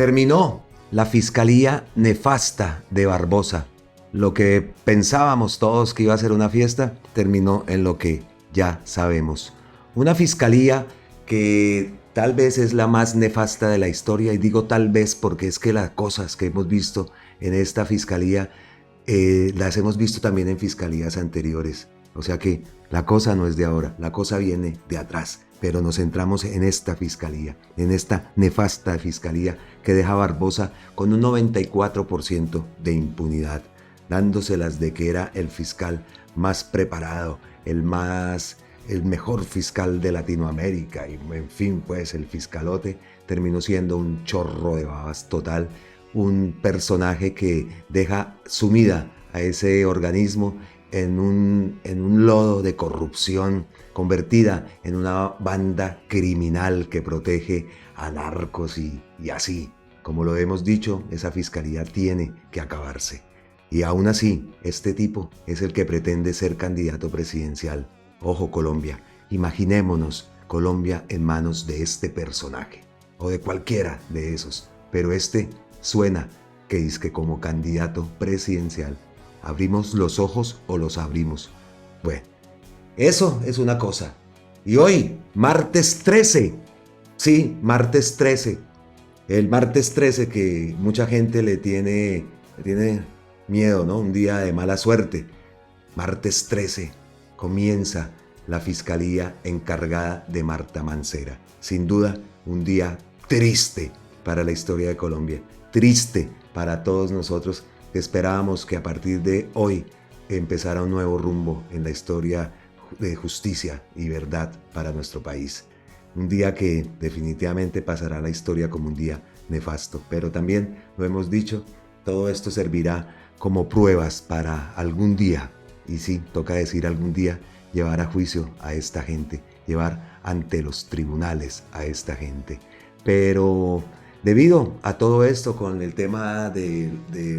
Terminó la fiscalía nefasta de Barbosa. Lo que pensábamos todos que iba a ser una fiesta, terminó en lo que ya sabemos. Una fiscalía que tal vez es la más nefasta de la historia, y digo tal vez porque es que las cosas que hemos visto en esta fiscalía las hemos visto también en fiscalías anteriores. O sea que la cosa no es de ahora, la cosa viene de atrás. Pero nos centramos en esta fiscalía, en esta nefasta fiscalía que deja a Barbosa con un 94% de impunidad, dándoselas de que era el fiscal más preparado, el mejor fiscal de Latinoamérica, y en fin, pues el fiscalote terminó siendo un chorro de babas total, un personaje que deja sumida a ese organismo en un lodo de corrupción, convertida en una banda criminal que protege a narcos y así. Como lo hemos dicho, esa fiscalía tiene que acabarse. Y aún así, este tipo es el que pretende ser candidato presidencial. Ojo, Colombia, imaginémonos Colombia en manos de este personaje, o de cualquiera de esos, pero suena que dizque como candidato presidencial. ¿Abrimos los ojos o los abrimos? Bueno, eso es una cosa. Y hoy, martes 13, sí, martes 13, el martes 13 que mucha gente le tiene miedo, ¿no? Un día de mala suerte. Martes 13 comienza la fiscalía encargada de Marta Mancera. Sin duda, un día triste para la historia de Colombia, triste para todos nosotros. Esperábamos que a partir de hoy empezara un nuevo rumbo en la historia de justicia y verdad para nuestro país. Un día que definitivamente pasará a la historia como un día nefasto, pero también lo hemos dicho, todo esto servirá como pruebas para algún día, y sí, toca decir algún día, llevar a juicio a esta gente, llevar ante los tribunales a esta gente. Pero debido a todo esto, con el tema de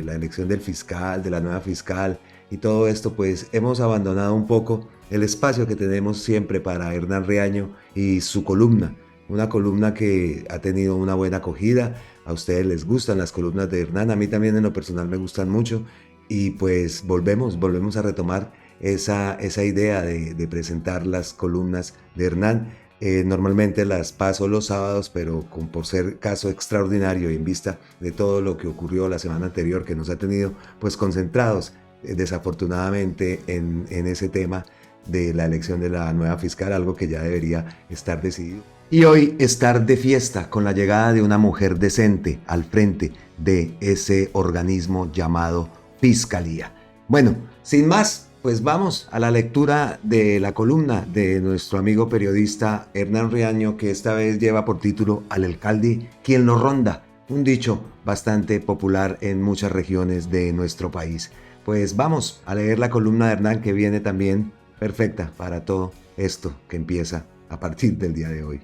la elección del fiscal, de la nueva fiscal y todo esto, pues hemos abandonado un poco el espacio que tenemos siempre para Hernán Riaño y su columna. Una columna que ha tenido una buena acogida. A ustedes les gustan las columnas de Hernán, a mí también en lo personal me gustan mucho. Y pues volvemos a retomar esa idea de presentar las columnas de Hernán. Normalmente las paso los sábados, pero por ser caso extraordinario y en vista de todo lo que ocurrió la semana anterior, que nos ha tenido pues concentrados desafortunadamente en ese tema de la elección de la nueva fiscal, algo que ya debería estar decidido. Y hoy estar de fiesta con la llegada de una mujer decente al frente de ese organismo llamado Fiscalía. Bueno, sin más, pues vamos a la lectura de la columna de nuestro amigo periodista Hernán Riaño, que esta vez lleva por título Al alcalde, ¿quién lo ronda? Un dicho bastante popular en muchas regiones de nuestro país. Pues vamos a leer la columna de Hernán, que viene también perfecta para todo esto que empieza a partir del día de hoy.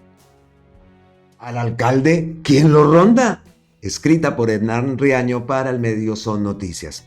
Al alcalde, ¿quién lo ronda? Escrita por Hernán Riaño para el medio Son Noticias.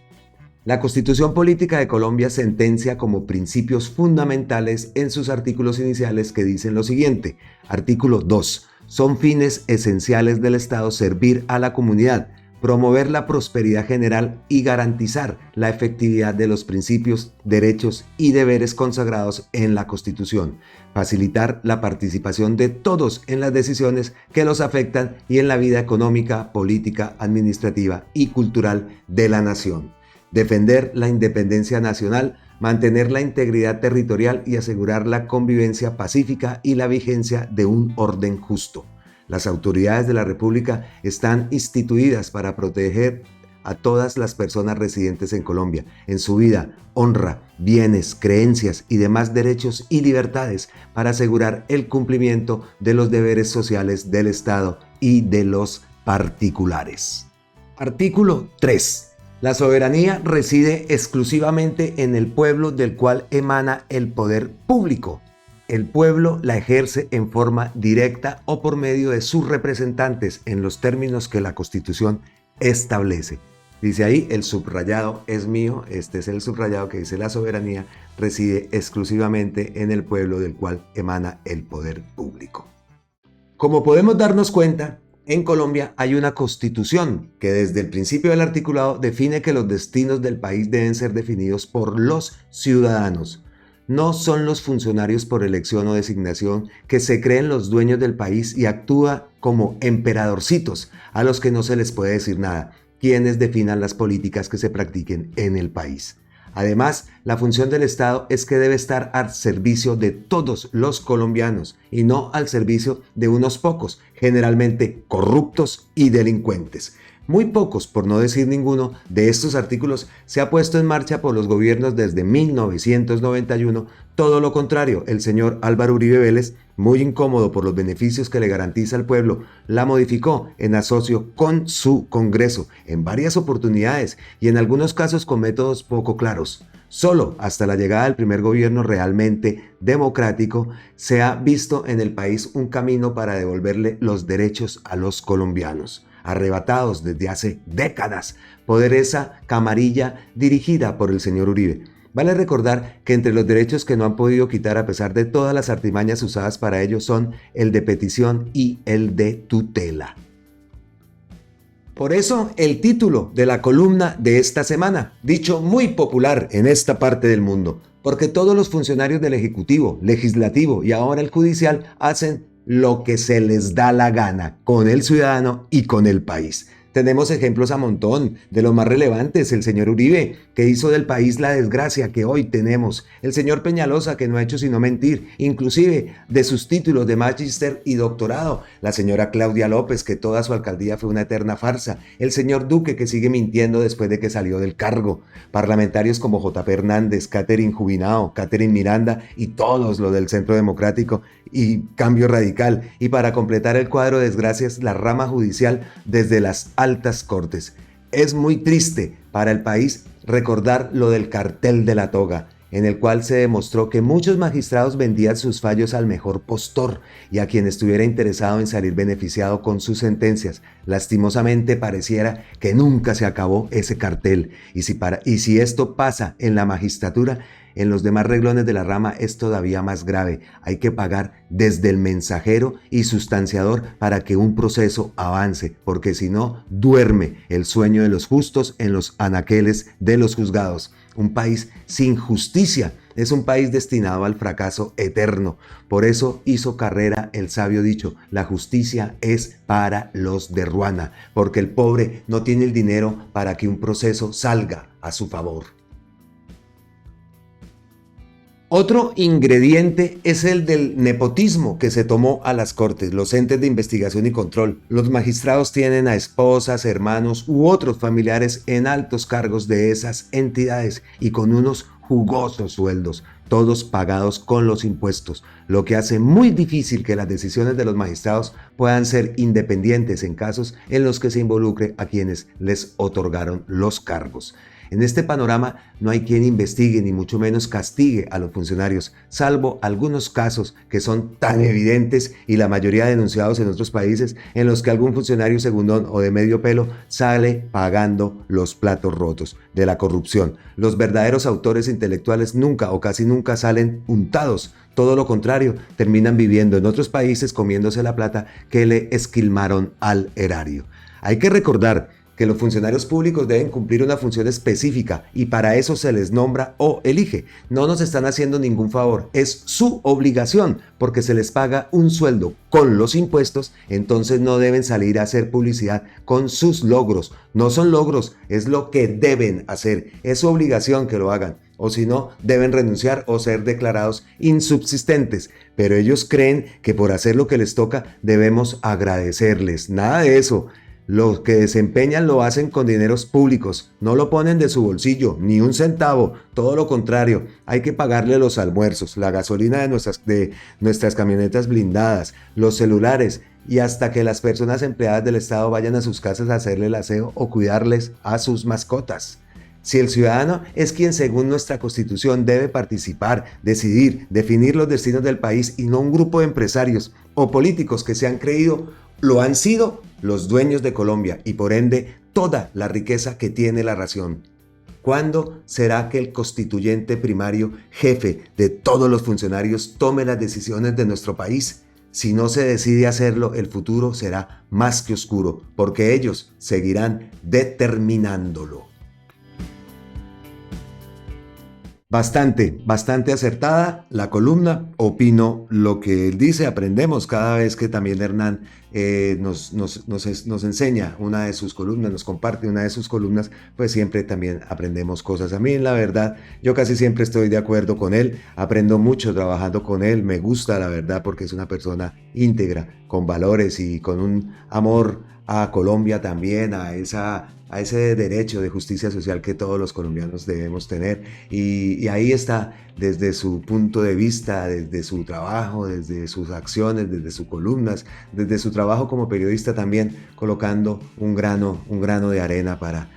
La Constitución Política de Colombia sentencia como principios fundamentales en sus artículos iniciales que dicen lo siguiente. Artículo 2. Son fines esenciales del Estado servir a la comunidad, promover la prosperidad general y garantizar la efectividad de los principios, derechos y deberes consagrados en la Constitución, facilitar la participación de todos en las decisiones que los afectan y en la vida económica, política, administrativa y cultural de la nación. Defender la independencia nacional, mantener la integridad territorial y asegurar la convivencia pacífica y la vigencia de un orden justo. Las autoridades de la República están instituidas para proteger a todas las personas residentes en Colombia, en su vida, honra, bienes, creencias y demás derechos y libertades para asegurar el cumplimiento de los deberes sociales del Estado y de los particulares. Artículo 3. La soberanía reside exclusivamente en el pueblo del cual emana el poder público. El pueblo la ejerce en forma directa o por medio de sus representantes en los términos que la Constitución establece. Dice ahí, el subrayado es mío, este es el subrayado que dice la soberanía reside exclusivamente en el pueblo del cual emana el poder público. Como podemos darnos cuenta, En Colombia hay una constitución que desde el principio del articulado define que los destinos del país deben ser definidos por los ciudadanos. No son los funcionarios por elección o designación que se creen los dueños del país y actúan como emperadorcitos a los que no se les puede decir nada, quienes definan las políticas que se practiquen en el país. Además, la función del Estado es que debe estar al servicio de todos los colombianos y no al servicio de unos pocos, generalmente corruptos y delincuentes. Muy pocos, por no decir ninguno, de estos artículos se ha puesto en marcha por los gobiernos desde 1991. Todo lo contrario, el señor Álvaro Uribe Vélez, muy incómodo por los beneficios que le garantiza al pueblo, la modificó en asocio con su Congreso en varias oportunidades y en algunos casos con métodos poco claros. Solo hasta la llegada del primer gobierno realmente democrático se ha visto en el país un camino para devolverle los derechos a los colombianos, arrebatados desde hace décadas por esa camarilla dirigida por el señor Uribe. Vale recordar que entre los derechos que no han podido quitar a pesar de todas las artimañas usadas para ello son el de petición y el de tutela. Por eso el título de la columna de esta semana, dicho muy popular en esta parte del mundo, porque todos los funcionarios del Ejecutivo, Legislativo y ahora el Judicial hacen lo que se les da la gana con el ciudadano y con el país. Tenemos ejemplos a montón, de los más relevantes, el señor Uribe, que hizo del país la desgracia que hoy tenemos, el señor Peñalosa, que no ha hecho sino mentir, inclusive de sus títulos de magíster y doctorado, la señora Claudia López, que toda su alcaldía fue una eterna farsa, el señor Duque, que sigue mintiendo después de que salió del cargo, parlamentarios como J.P. Hernández, Catherine Jubinao, Catherine Miranda y todos los del Centro Democrático y Cambio Radical, y para completar el cuadro de desgracias, la rama judicial desde las altas cortes. Es muy triste para el país recordar lo del cartel de la toga, en el cual se demostró que muchos magistrados vendían sus fallos al mejor postor y a quien estuviera interesado en salir beneficiado con sus sentencias. Lastimosamente pareciera que nunca se acabó ese cartel, y si esto pasa en la magistratura, en los demás renglones de la rama es todavía más grave. Hay que pagar desde el mensajero y sustanciador para que un proceso avance, porque si no, duerme el sueño de los justos en los anaqueles de los juzgados. Un país sin justicia es un país destinado al fracaso eterno. Por eso hizo carrera el sabio dicho: la justicia es para los de Ruana, porque el pobre no tiene el dinero para que un proceso salga a su favor. Otro ingrediente es el del nepotismo que se tomó a las cortes, los entes de investigación y control. Los magistrados tienen a esposas, hermanos u otros familiares en altos cargos de esas entidades y con unos jugosos sueldos, todos pagados con los impuestos, lo que hace muy difícil que las decisiones de los magistrados puedan ser independientes en casos en los que se involucre a quienes les otorgaron los cargos. En este panorama no hay quien investigue ni mucho menos castigue a los funcionarios, salvo algunos casos que son tan evidentes y la mayoría denunciados en otros países en los que algún funcionario segundón o de medio pelo sale pagando los platos rotos de la corrupción. Los verdaderos autores intelectuales nunca o casi nunca salen untados. Todo lo contrario, terminan viviendo en otros países comiéndose la plata que le esquilmaron al erario. Hay que recordar que los funcionarios públicos deben cumplir una función específica y para eso se les nombra o elige. No nos están haciendo ningún favor, es su obligación porque se les paga un sueldo con los impuestos, entonces no deben salir a hacer publicidad con sus logros. No son logros, es lo que deben hacer, es su obligación que lo hagan. O si no, deben renunciar o ser declarados insubsistentes. Pero ellos creen que por hacer lo que les toca debemos agradecerles. Nada de eso. Los que desempeñan lo hacen con dineros públicos, no lo ponen de su bolsillo, ni un centavo, todo lo contrario, hay que pagarle los almuerzos, la gasolina de nuestras camionetas blindadas, los celulares y hasta que las personas empleadas del Estado vayan a sus casas a hacerle el aseo o cuidarles a sus mascotas. Si el ciudadano es quien según nuestra Constitución debe participar, decidir, definir los destinos del país y no un grupo de empresarios o políticos que se han creído, lo han sido los dueños de Colombia y por ende toda la riqueza que tiene la nación. ¿Cuándo será que el constituyente primario, jefe de todos los funcionarios, tome las decisiones de nuestro país? Si no se decide hacerlo, el futuro será más que oscuro, porque ellos seguirán determinándolo. Bastante acertada la columna. Opino lo que él dice. Aprendemos cada vez que también Hernán nos enseña una de sus columnas, nos comparte una de sus columnas, pues siempre también aprendemos cosas. A mí, la verdad, yo casi siempre estoy de acuerdo con él. Aprendo mucho trabajando con él. Me gusta, la verdad, porque es una persona íntegra, con valores y con un amor a Colombia también, a ese derecho de justicia social que todos los colombianos debemos tener. Y ahí está, desde su punto de vista, desde su trabajo, desde sus acciones, desde sus columnas, desde su trabajo como periodista también, colocando un grano de arena para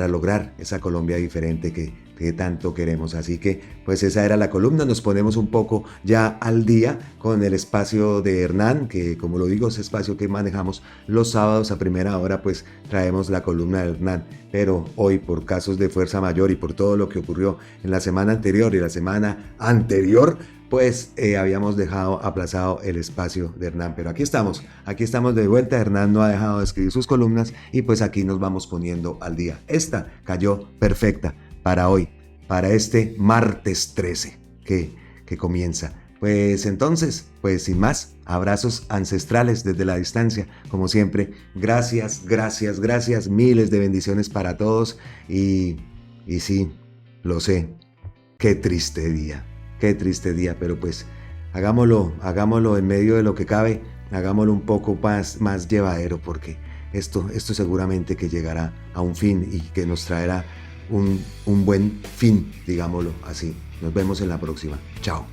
lograr esa Colombia diferente que tanto queremos. Así que pues esa era la columna. Nos ponemos un poco ya al día con el espacio de Hernán, que como lo digo es espacio que manejamos los sábados a primera hora, pues traemos la columna de Hernán. Pero hoy, por casos de fuerza mayor y por todo lo que ocurrió en la semana anterior y la semana anterior, pues habíamos dejado aplazado el espacio de Hernán, pero aquí estamos de vuelta. Hernán no ha dejado de escribir sus columnas y pues aquí nos vamos poniendo al día. Esta cayó perfecta para hoy, para este martes 13 que comienza. Pues entonces, pues sin más, abrazos ancestrales desde la distancia, como siempre. Gracias, miles de bendiciones para todos y sí, lo sé, qué triste día, pero pues hagámoslo en medio de lo que cabe, hagámoslo un poco más llevadero, porque esto seguramente que llegará a un fin y que nos traerá un buen fin, digámoslo así. Nos vemos en la próxima. Chao.